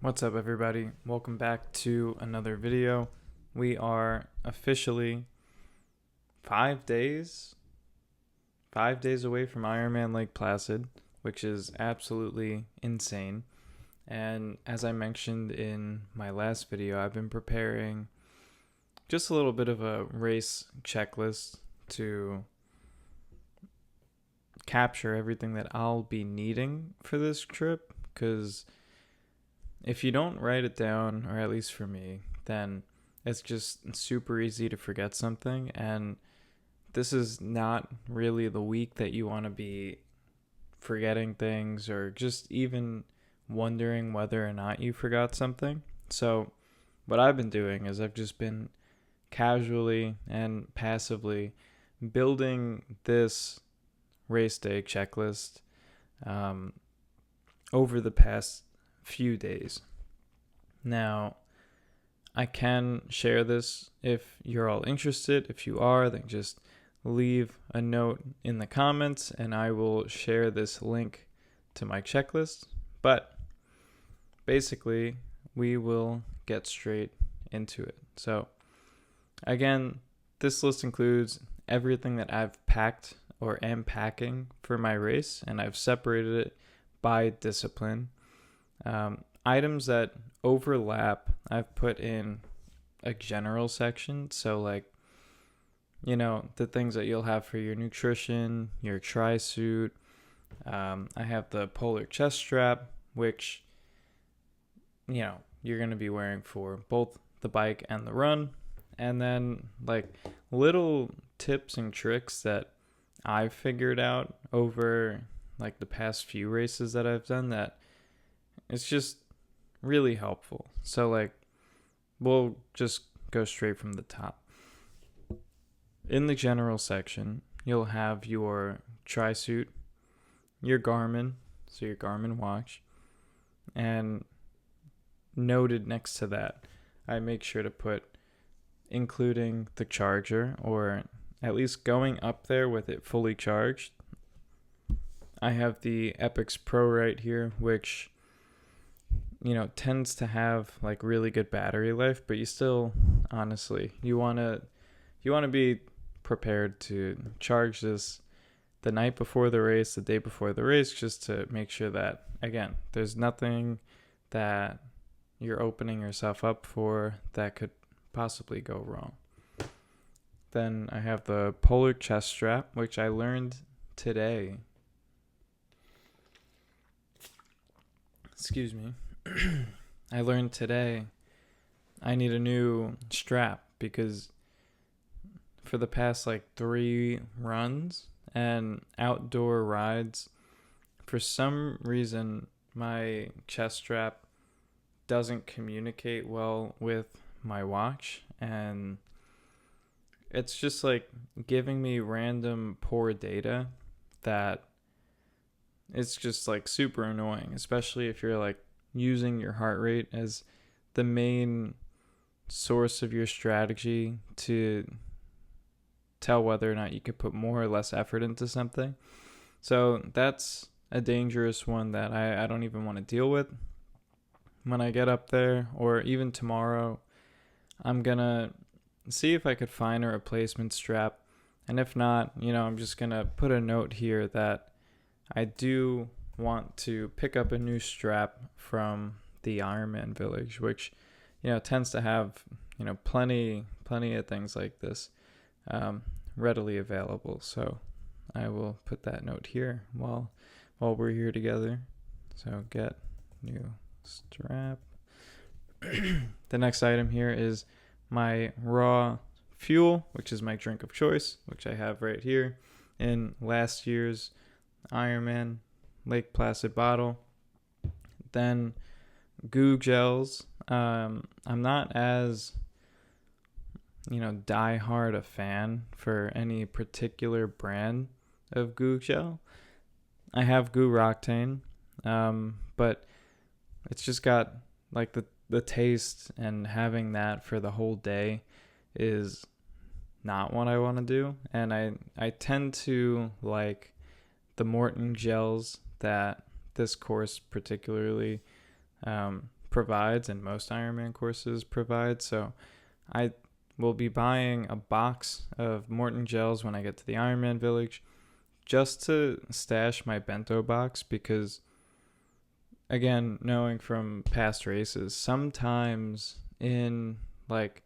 What's up, everybody? Welcome back to another video. We are officially 5 days away from Ironman Lake Placid, which is absolutely insane. And as I mentioned in my last video, I've been preparing just a little bit of a race checklist to capture everything that I'll be needing for this trip, because if you don't write it down, or at least for me, then it's just super easy to forget something. And this is not really the week that you want to be forgetting things or just even wondering whether or not you forgot something. So what I've been doing is I've just been casually and passively building this race day checklist over the past few days. Now, I can share this if you're all interested. If you are, then just leave a note in the comments and I will share this link to my checklist. But basically, we will get straight into it. So again, this list includes everything that I've packed or am packing for my race, and I've separated it by discipline. Items that overlap, I've put in a general section. So like, the things that you'll have for your nutrition, your tri-suit. I have the polar chest strap, which, you're going to be wearing for both the bike and the run. And then like little tips and tricks that I've figured out over like the past few races that I've done that it's just really helpful. So like, we'll just go straight from the top. In the general section, you'll have your tri-suit, your Garmin, so your Garmin watch, and noted next to that, I make sure to put including the charger, or at least going up there with it fully charged. I have the Epix Pro right here, which tends to have like really good battery life, but you still, honestly, you want to be prepared to charge this the night before the race, the day before the race, just to make sure that, again, there's nothing that you're opening yourself up for that could possibly go wrong. Then I have the polar chest strap, which I learned today. Excuse me. I learned today I need a new strap, because for the past like 3 runs and outdoor rides, for some reason my chest strap doesn't communicate well with my watch, and it's just like giving me random poor data that it's just like super annoying, especially if you're like using your heart rate as the main source of your strategy to tell whether or not you could put more or less effort into something. So that's a dangerous one that I don't even want to deal with. When I get up there, or even tomorrow, I'm gonna see if I could find a replacement strap, and if not, I'm just gonna put a note here that I do want to pick up a new strap from the Ironman Village, which tends to have plenty of things like this readily available. So I will put that note here while we're here together. So get new strap. The next item here is my raw fuel, which is my drink of choice, which I have right here in last year's Ironman Lake Placid bottle. Then goo gels. I'm not as die hard a fan for any particular brand of goo gel. I have Goo Roctane, but it's just got like the taste, and having that for the whole day is not what I want to do. And I tend to like the Morton gels that this course particularly provides and most Ironman courses provide. So I will be buying a box of Morton gels when I get to the Ironman Village, just to stash my bento box, because again, knowing from past races, sometimes in like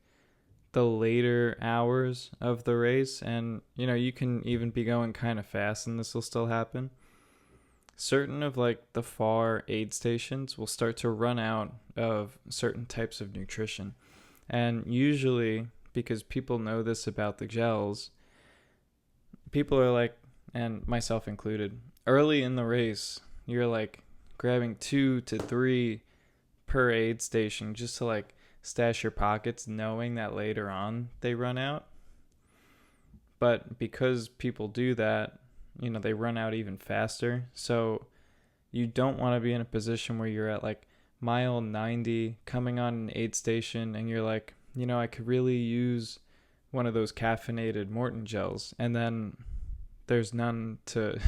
the later hours of the race, and you can even be going kind of fast and this will still happen, certain of like the far aid stations will start to run out of certain types of nutrition. And usually, because people know this about the gels, people are like, and myself included, early in the race, you're like grabbing 2 to 3 per aid station just to like stash your pockets, knowing that later on they run out. But because people do that, they run out even faster. So you don't want to be in a position where you're at like mile 90 coming on an aid station and you're like, I could really use one of those caffeinated Morton gels, and then there's none to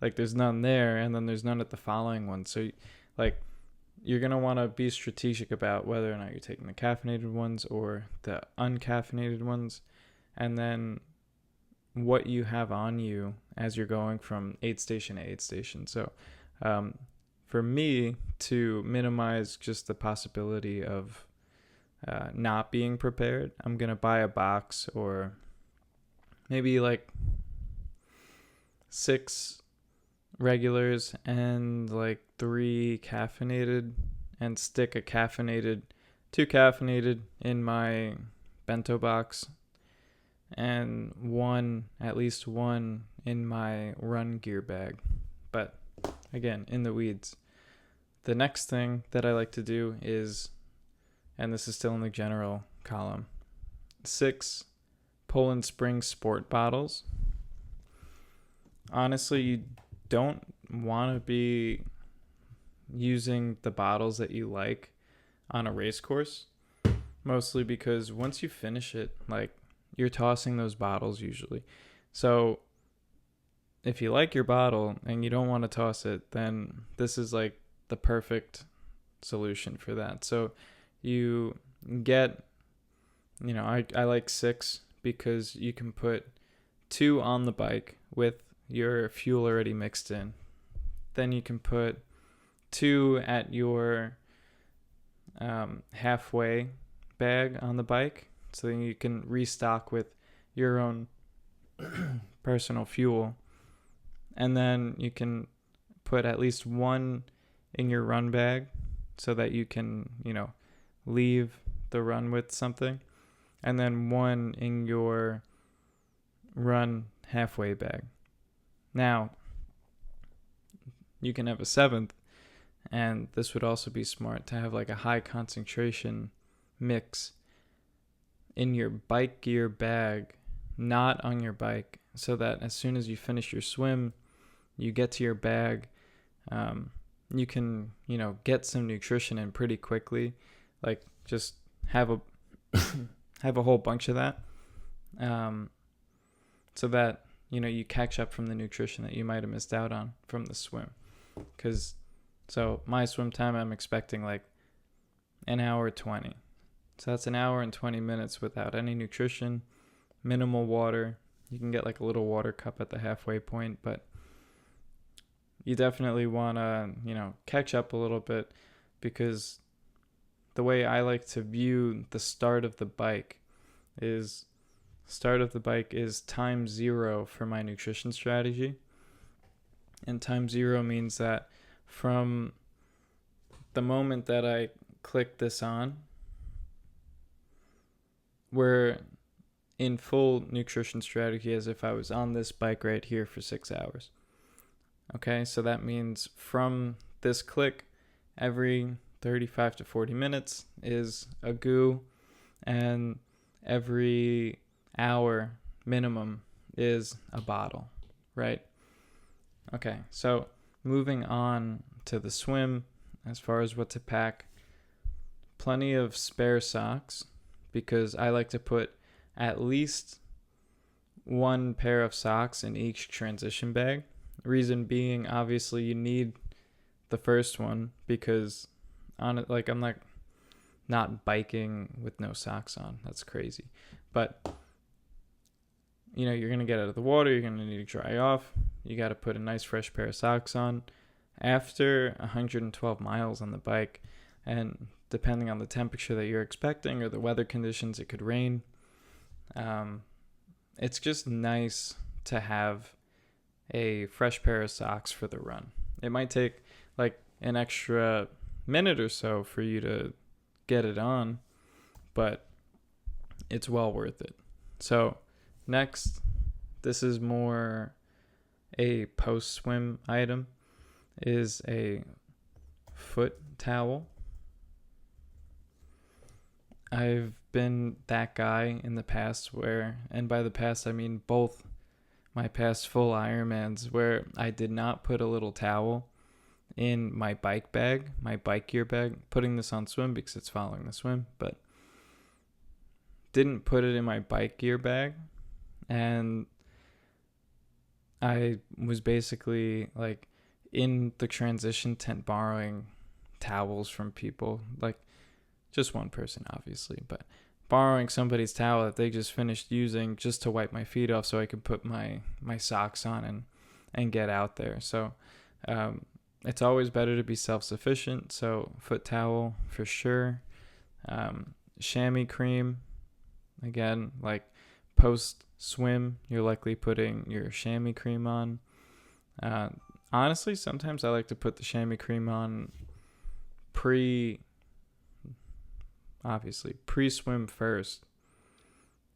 like there's none there, and then there's none at the following one. So like you're going to want to be strategic about whether or not you're taking the caffeinated ones or the uncaffeinated ones, and then what you have on you as you're going from aid station to aid station. So for me, to minimize just the possibility of not being prepared, I'm going to buy a box, or maybe like 6 regulars and like 3 caffeinated, and stick 2 caffeinated in my bento box, and at least one in my run gear bag. But again, in the weeds. The next thing that I like to do is, and this is still in the general column, 6 Poland Spring Sport bottles. Honestly, you don't want to be using the bottles that you like on a race course, mostly because once you finish it, like, you're tossing those bottles usually. So if you like your bottle and you don't want to toss it, then this is like the perfect solution for that. So you get, I like 6 because you can put 2 on the bike with your fuel already mixed in. Then you can put 2 at your halfway bag on the bike, so then you can restock with your own personal fuel. And then you can put at least 1 in your run bag so that you can, leave the run with something. And then 1 in your run halfway bag. Now, you can have a 7th, and this would also be smart to have like a high concentration mix in your bike gear bag, not on your bike, so that as soon as you finish your swim, you get to your bag, you can, get some nutrition in pretty quickly. Like, just have a have a whole bunch of that, so that you catch up from the nutrition that you might have missed out on from the swim. So my swim time, I'm expecting like an hour 20. So that's an hour and 20 minutes without any nutrition, minimal water. You can get like a little water cup at the halfway point, but you definitely want to, catch up a little bit, because the way I like to view the start of the bike is time 0 for my nutrition strategy. And time 0 means that from the moment that I click this on, we're in full nutrition strategy as if I was on this bike right here for 6 hours. Okay, so that means from this click, every 35 to 40 minutes is a goo, and every hour minimum is a bottle, right? Okay, so moving on to the swim, as far as what to pack, plenty of spare socks, because I like to put at least 1 pair of socks in each transition bag. Reason being, obviously, you need the first one because on it. Like, I'm not biking with no socks on. That's crazy. But, you're going to get out of the water. You're going to need to dry off. You got to put a nice fresh pair of socks on. After 112 miles on the bike, and depending on the temperature that you're expecting or the weather conditions, it could rain. It's just nice to have a fresh pair of socks for the run. It might take like an extra minute or so for you to get it on, but it's well worth it. So next, this is more a post-swim item, is a foot towel. I've been that guy in the past where, and by the past I mean both my past full Ironmans, where I did not put a little towel in my bike bag, my bike gear bag, putting this on swim because it's following the swim, but didn't put it in my bike gear bag. And I was basically like in the transition tent borrowing towels from people, like just one person obviously, but borrowing somebody's towel that they just finished using just to wipe my feet off so I could put my socks on and get out there. So it's always better to be self-sufficient, so foot towel for sure. Chamois cream, again, like post swim, you're likely putting your chamois cream on. Honestly, sometimes I like to put the chamois cream on pre-swim first.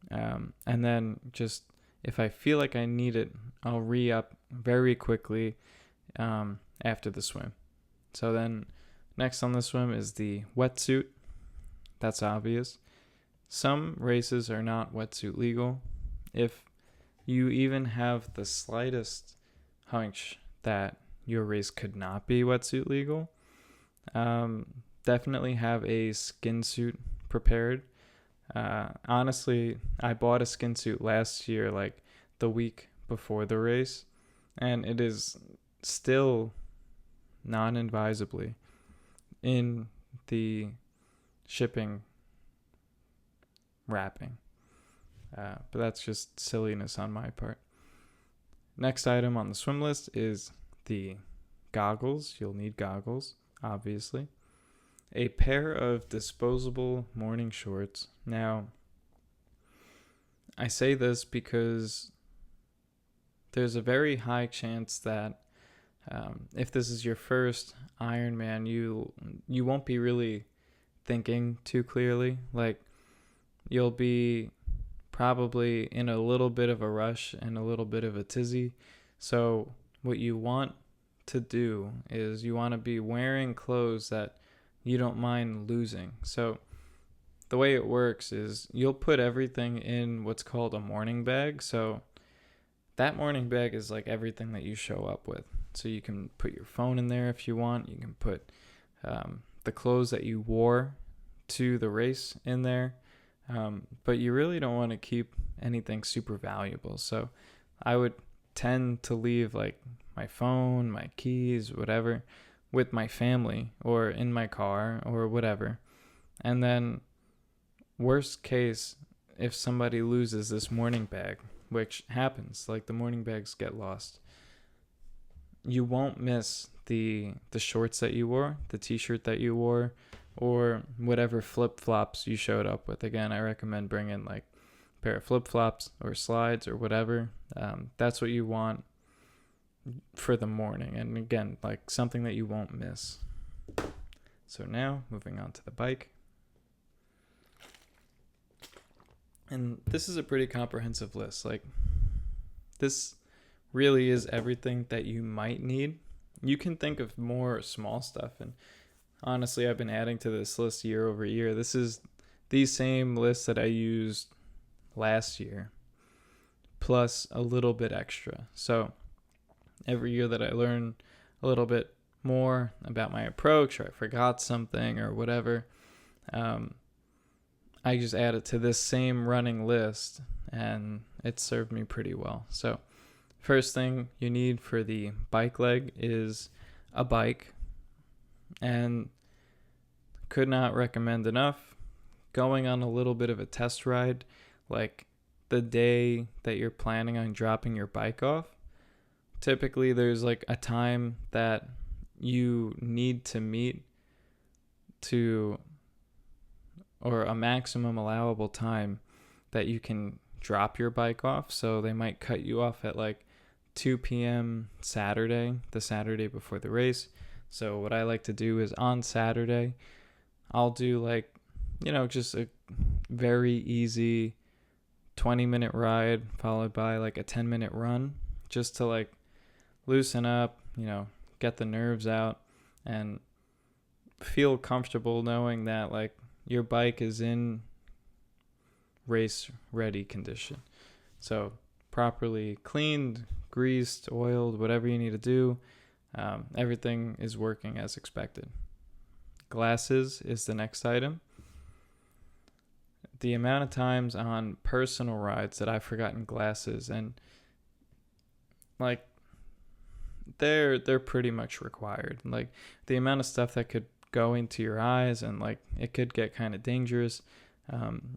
And then just if I feel like I need it, I'll re-up very quickly after the swim. So then next on the swim is the wetsuit. That's obvious. Some races are not wetsuit legal. If you even have the slightest hunch that your race could not be wetsuit legal, definitely have a skin suit prepared. Honestly, I bought a skin suit last year, like the week before the race, and it is still non-advisably in the shipping wrapping. But that's just silliness on my part. Next item on the swim list is the goggles. You'll need goggles, obviously. A pair of disposable morning shorts. Now, I say this because there's a very high chance that if this is your first Ironman, you won't be really thinking too clearly. Like, you'll be probably in a little bit of a rush and a little bit of a tizzy. So what you want to do is you want to be wearing clothes that you don't mind losing. So the way it works is you'll put everything in what's called a morning bag. So that morning bag is like everything that you show up with. So you can put your phone in there if you want. You can put the clothes that you wore to the race in there. But you really don't want to keep anything super valuable. So I would tend to leave like my phone, my keys, whatever, with my family or in my car or whatever. And then worst case, if somebody loses this morning bag, which happens, like the morning bags get lost, you won't miss the shorts that you wore, the t-shirt that you wore, or whatever flip-flops you showed up with. Again, I recommend bringing like a pair of flip-flops or slides or whatever. That's what you want for the morning. And again, like something that you won't miss. So now, moving on to the bike. And this is a pretty comprehensive list. Like, this really is everything that you might need. You can think of more small stuff, and honestly, I've been adding to this list year over year. This is the same list that I used last year, plus a little bit extra. So every year that I learn a little bit more about my approach, or I forgot something or whatever, I just add it to this same running list, and it served me pretty well. So first thing you need for the bike leg is a bike. And could not recommend enough going on a little bit of a test ride, like the day that you're planning on dropping your bike off. Typically, there's like a time that you need to meet to, or a maximum allowable time that you can drop your bike off. So they might cut you off at like 2 p.m. Saturday, the Saturday before the race. So what I like to do is on Saturday, I'll do like, just a very easy 20-minute ride followed by like a 10-minute run, just to like loosen up, get the nerves out and feel comfortable knowing that like your bike is in race ready condition. So properly cleaned, greased, oiled, whatever you need to do. Everything is working as expected. Glasses is the next item. The amount of times on personal rides that I've forgotten glasses, and like they're pretty much required. Like the amount of stuff that could go into your eyes, and like it could get kind of dangerous.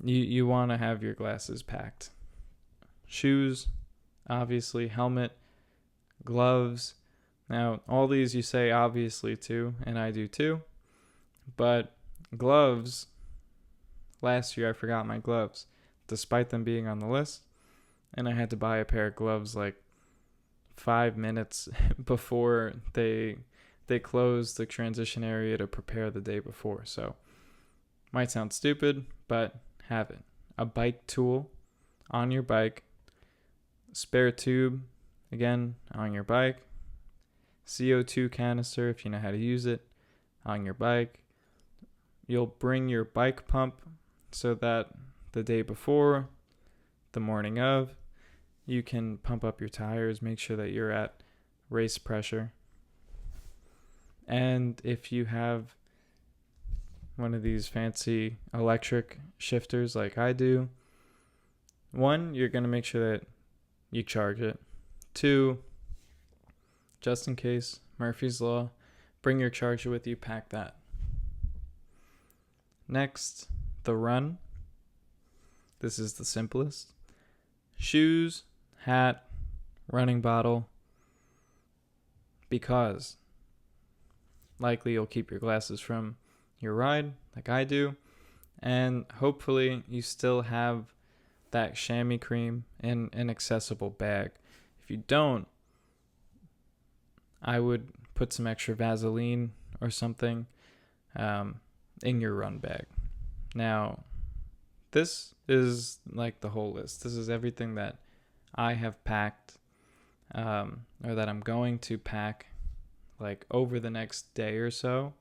You want to have your glasses packed. Shoes, obviously, helmet, gloves. Now, all these you say obviously too, and I do too. But gloves, last year I forgot my gloves, despite them being on the list. And I had to buy a pair of gloves like 5 minutes before they closed the transition area to prepare the day before. So, might sound stupid, but have it. A bike tool on your bike. Spare tube, again, on your bike. CO2 canister, if you know how to use it, on your bike. You'll bring your bike pump so that the day before, the morning of, you can pump up your tires, make sure that you're at race pressure. And if you have one of these fancy electric shifters like I do, 1, you're going to make sure that you charge it. 2, just in case, Murphy's Law, bring your charger with you, pack that. Next, the run. This is the simplest. Shoes, hat, running bottle, because likely you'll keep your glasses from your ride, like I do, and hopefully you still have that chamois cream in an accessible bag. If you don't, I would put some extra Vaseline or something in your run bag. Now, this is like the whole list. This is everything that I have packed, or that I'm going to pack like over the next day or so,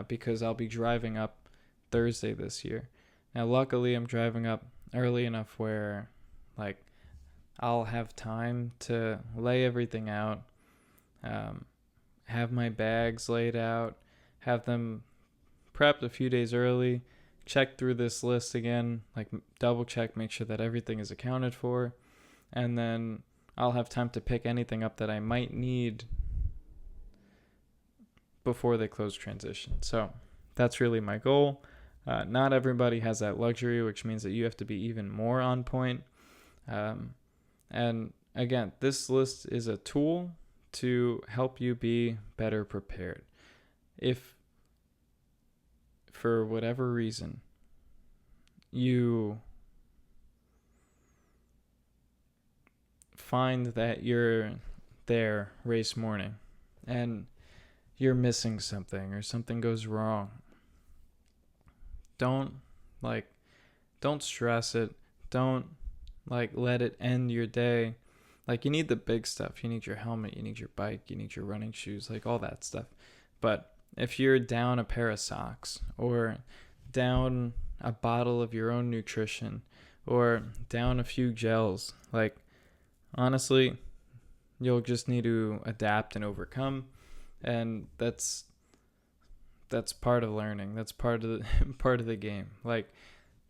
because I'll be driving up Thursday this year. Now, luckily, I'm driving up early enough where like I'll have time to lay everything out, have my bags laid out, have them prepped a few days early, check through this list again, like double check, make sure that everything is accounted for, and then I'll have time to pick anything up that I might need before they close transition. So that's really my goal. Not everybody has that luxury, which means that you have to be even more on point. And again, this list is a tool to help you be better prepared. If for whatever reason you find that you're there race morning and you're missing something or something goes wrong, don't stress it. Don't let it end your day. You need the big stuff. You need your helmet, you need your bike, you need your running shoes, all that stuff. But if you're down a pair of socks, or down a bottle of your own nutrition, or down a few gels, honestly, you'll just need to adapt and overcome. And that's part of learning. That's part of the game.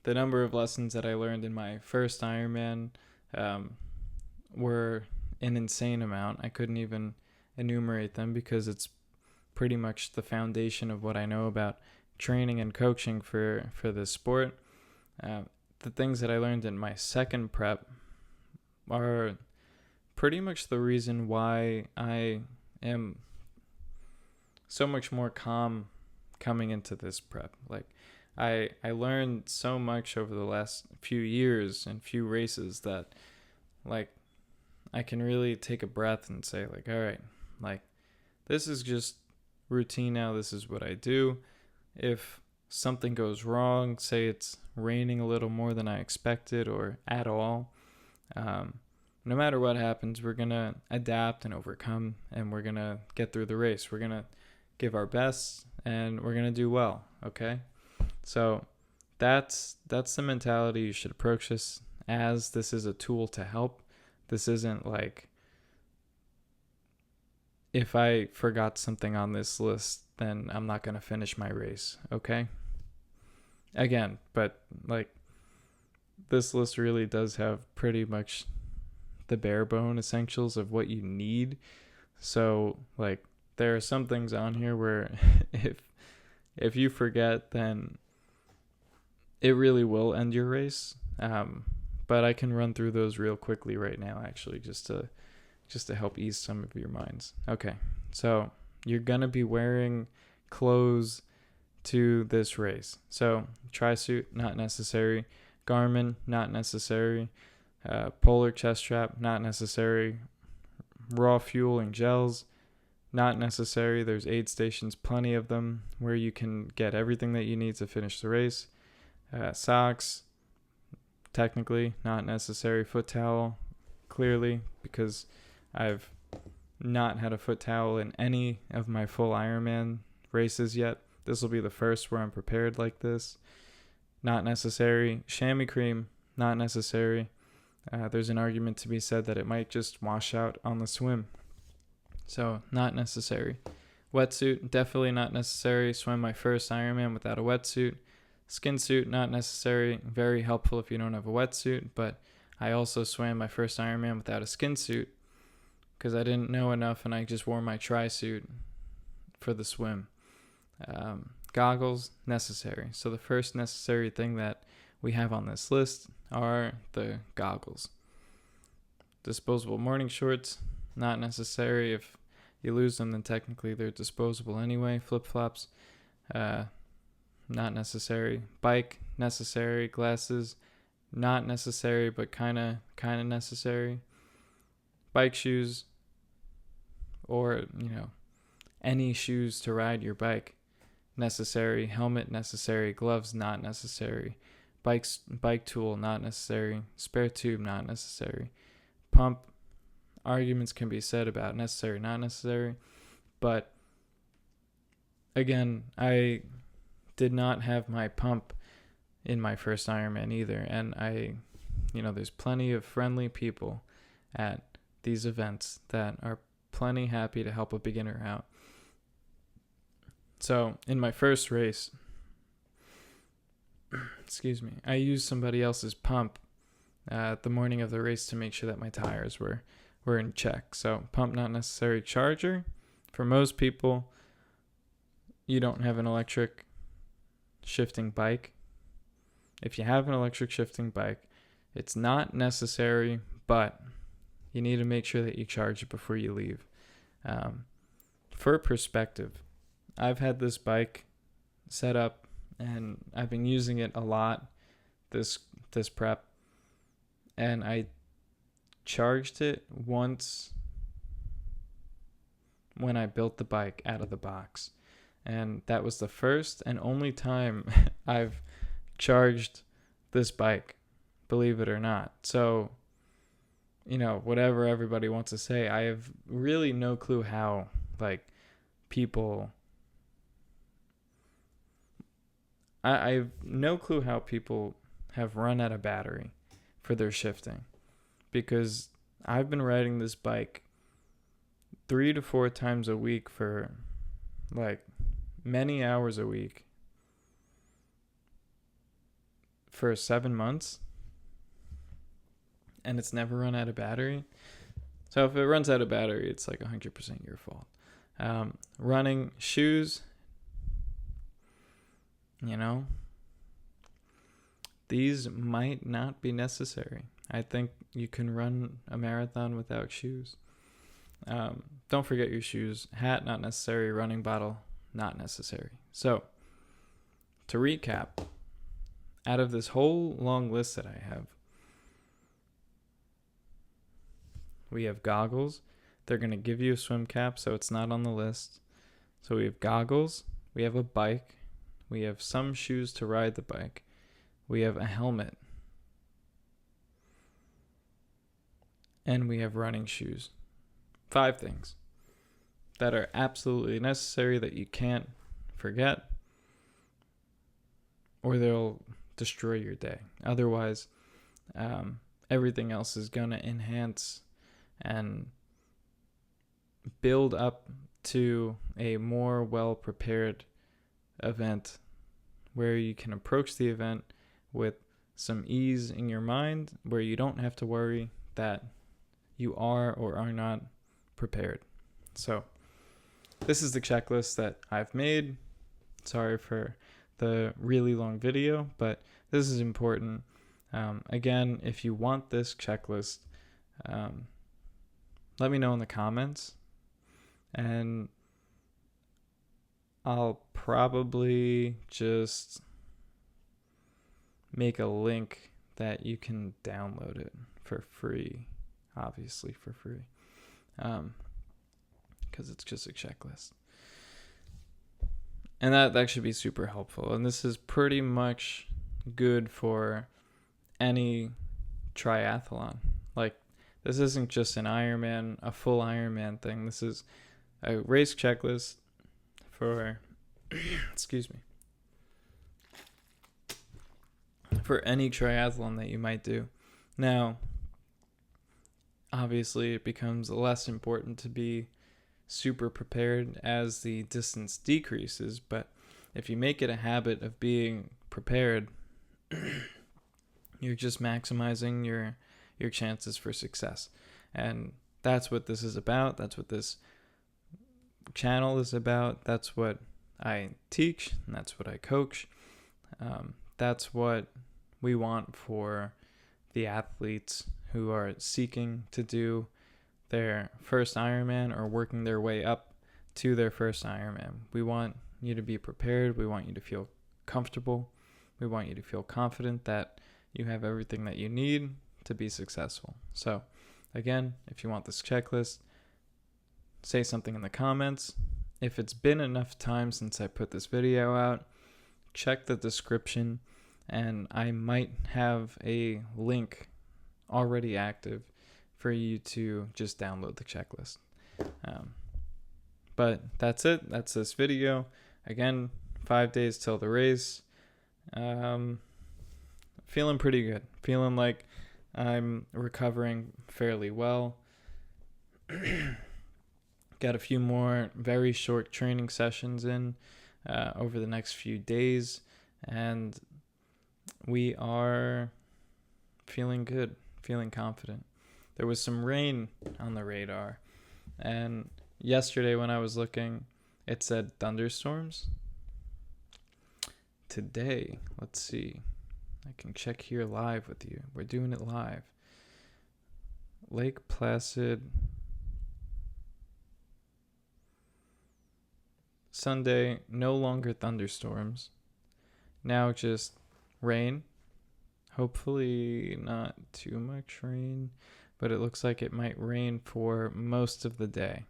The number of lessons that I learned in my first Ironman were an insane amount. I couldn't even enumerate them because it's pretty much the foundation of what I know about training and coaching for this sport. The things that I learned in my second prep are pretty much the reason why I am so much more calm coming into this prep. Like, I learned so much over the last few years and few races that, like, I can really take a breath and say, like, all right, like, this is just routine now. This is what I do. If something goes wrong, say it's raining a little more than I expected or at all, no matter what happens, we're going to adapt and overcome, and we're going to get through the race. We're going to give our best, and we're going to do well, okay? So that's the mentality you should approach this as. This is a tool to help. This isn't like, if I forgot something on this list, then I'm not going to finish my race, okay? Again, but like, this list really does have pretty much the bare bone essentials of what you need. So like, there are some things on here where if you forget, then it really will end your race. But I can run through those real quickly right now, actually, just to help ease some of your minds. Okay, so you're gonna be wearing clothes to this race. So tri-suit, not necessary. Garmin, not necessary. Polar chest strap, not necessary. Raw fueling gels, not necessary. There's aid stations, plenty of them, where you can get everything that you need to finish the race. Socks, technically not necessary. Foot towel, clearly, because I've not had a foot towel in any of my full Ironman races yet. This will be the first where I'm prepared like this. Not necessary. Chamois cream, not necessary. There's an argument to be said that it might just wash out on the swim. So, not necessary. Wetsuit, definitely not necessary. Swam my first Ironman without a wetsuit. Skin suit, not necessary. Very helpful if you don't have a wetsuit, but I also swam my first Ironman without a skin suit because I didn't know enough, and I just wore my tri-suit for the swim. Goggles, necessary. So the first necessary thing that we have on this list are the goggles. Disposable morning shorts, not necessary. If you lose them, then technically they're disposable anyway. Flip-flops, not necessary. Bike, necessary. Glasses, not necessary, but kind of necessary. Bike shoes, or any shoes to ride your bike, necessary. Helmet, necessary. Gloves, not necessary. Bike tool, not necessary. Spare tube, not necessary. Pump, arguments can be said about necessary, not necessary, but again, I did not have my pump in my first Ironman either, and there's plenty of friendly people at these events that are plenty happy to help a beginner out. So in my first race, I used somebody else's pump the morning of the race to make sure that my tires were in check. So pump, not necessary. Charger, for most people, you don't have an electric shifting bike. If you have an electric shifting bike, it's not necessary, but you need to make sure that you charge it before you leave. For perspective, I've had this bike set up and I've been using it a lot this prep, and I charged it once when I built the bike out of the box, and that was the first and only time I've charged this bike, believe it or not. So whatever everybody wants to say, I have really no clue how people I have no clue how people have run out of battery for their shifting, because I've been riding this bike 3 to 4 times a week for many hours a week for 7 months, and it's never run out of battery. So if it runs out of battery, it's 100% your fault. Running shoes, you know, these might not be necessary. I think you can run a marathon without shoes. Don't forget your shoes. Hat, not necessary. Running bottle, not necessary. So, to recap, out of this whole long list that I have, we have goggles. They're going to give you a swim cap, so it's not on the list. So we have goggles. We have a bike. We have some shoes to ride the bike. We have a helmet. And we have running shoes. 5 things that are absolutely necessary that you can't forget, or they'll destroy your day. Otherwise, everything else is going to enhance and build up to a more well-prepared event where you can approach the event with some ease in your mind, where you don't have to worry that you are or are not prepared. So this is the checklist that I've made. Sorry for the really long video, but this is important. Again, if you want this checklist, let me know in the comments, and I'll probably just make a link that you can download it for free, obviously for free, because it's just a checklist. And that should be super helpful. And this is pretty much good for any triathlon. Like, this isn't just an Ironman, a full Ironman thing. This is a race checklist for, excuse me, for any triathlon that you might do. Now, obviously, it becomes less important to be super prepared as the distance decreases, but if you make it a habit of being prepared, you're just maximizing your chances for success. And that's what this is about. That's what this channel is about. That's what I teach, and that's what I coach. That's what we want for the athletes who are seeking to do their first Ironman or working their way up to their first Ironman. We want you to be prepared. We want you to feel comfortable. We want you to feel confident that you have everything that you need to be successful. So, again, if you want this checklist, say something in the comments. If it's been enough time since I put this video out, check the description, and I might have a link already active for you to just download the checklist. But that's it. That's this video. Again, 5 days till the race. Feeling pretty good. Feeling like I'm recovering fairly well. Got a few more very short training sessions in over the next few days, and we are feeling good, feeling confident. There was some rain on the radar, and yesterday when I was looking, it said thunderstorms. Today, let's see. I can check here live with you. We're doing it live. Lake Placid. Sunday, no longer thunderstorms. Now just rain. Hopefully not too much rain, but it looks like it might rain for most of the day.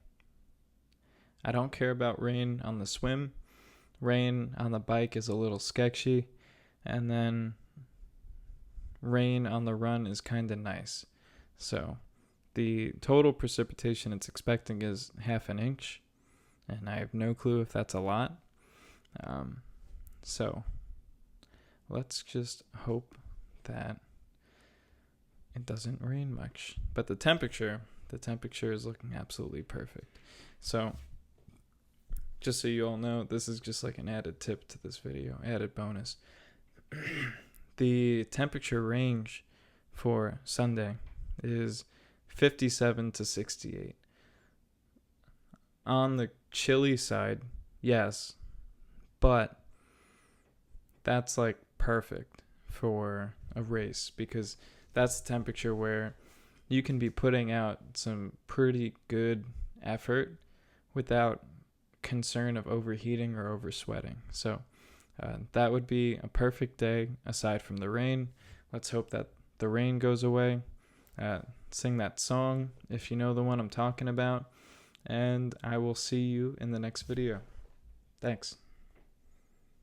I don't care about rain on the swim. Rain on the bike is a little sketchy. And then rain on the run is kind of nice. So the total precipitation it's expecting is 1/2 inch. And I have no clue if that's a lot. So let's just hope that it doesn't rain much. But the temperature is looking absolutely perfect. So just so you all know, this is just like an added tip to this video, added bonus. The temperature range for Sunday is 57 to 68. On the chilly side, yes, but that's like perfect for a race, because that's the temperature where you can be putting out some pretty good effort without concern of overheating or oversweating. So that would be a perfect day aside from the rain. Let's hope that the rain goes away. Sing that song if you know the one I'm talking about. And I will see you in the next video. Thanks.